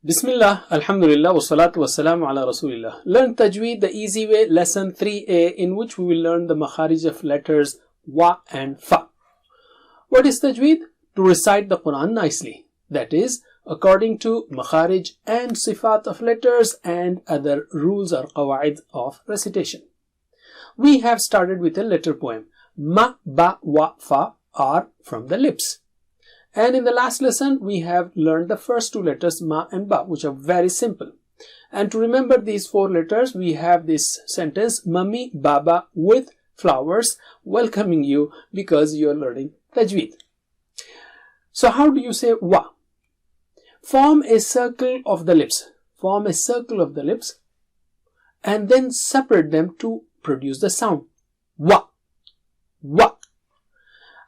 Bismillah, Alhamdulillah, wassalatu wassalamu ala Rasulillah. Learn Tajweed the easy way, lesson 3A, in which we will learn the makharij of letters wa and fa. What is Tajweed? To recite the Quran nicely. That is, according to makharij and sifat of letters and other rules or qawaid of recitation. We have started with a letter poem. Ma, ba, wa, fa are from the lips. And in the last lesson, we have learned the first two letters, ma and ba, which are very simple. And to remember these four letters, we have this sentence, Mummy Baba with flowers welcoming you because you are learning Tajweed. So how do you say wa? Form a circle of the lips. Form a circle of the lips and then separate them to produce the sound. Wa. Wa.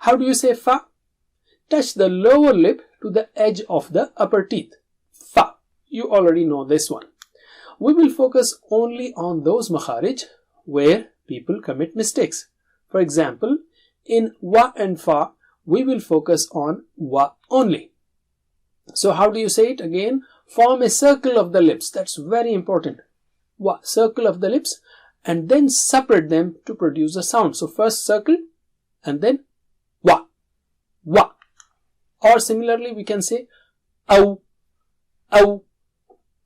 How do you say fa? Touch the lower lip to the edge of the upper teeth. Fa. You already know this one. We will focus only on those makharij where people commit mistakes. For example, in wa and fa, we will focus on wa only. So how do you say it again? Form a circle of the lips. That's very important. Wa, circle of the lips, and then separate them to produce a sound. So first circle and then wa. Wa. Or similarly, we can say ow, ow,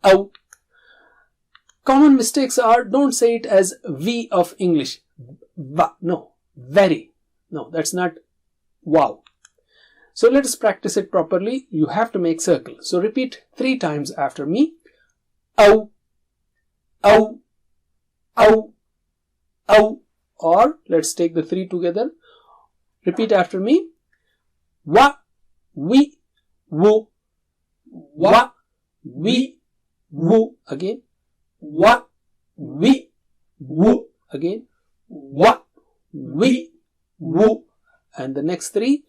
ow. Common mistakes are, don't say it as V of English. Va, no, very. No, that's not wow. So let us practice it properly. You have to make circle. So repeat 3 times after me. Ow, ow, ow, ow. Or let's take the 3 together. Repeat after me. Wa, we, woo. Wa, we, woo. Again. Wa, we, woo. Again. Wa, we, woo. And the next 3.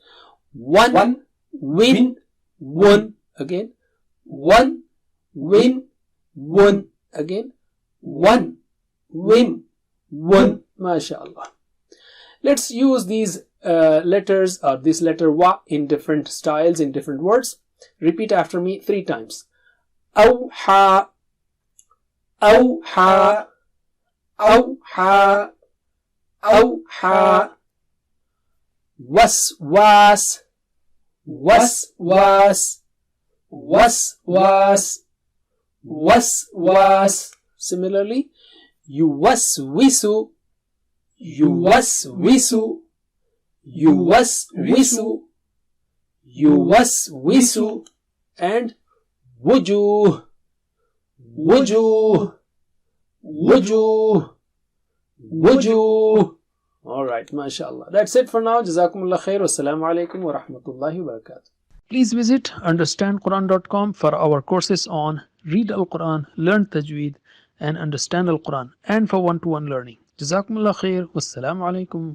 One, win, won. Again. One, win, won. Again. One, win, won. MashaAllah. Let's use these letters or this letter wa in different styles, in different words. Repeat after me 3 times. Awha, awha, awha, awha. Waswas, waswas, waswas, waswas. Similarly, yuwaswisu, yuwaswisu, yuwaswisu, yuwaswisu, and wujuh, wujuh, wujuh, wujuh. Alright, mashallah. That's it for now. Jazakumullah khair. Wassalamu alaikum wa rahmatullahi wa barakatuh. Please visit understandquran.com for our courses on Read Al-Quran, Learn Tajweed, and Understand Al-Quran, and for one-to-one learning. Jazakumullah khair. Wassalamu alaikum.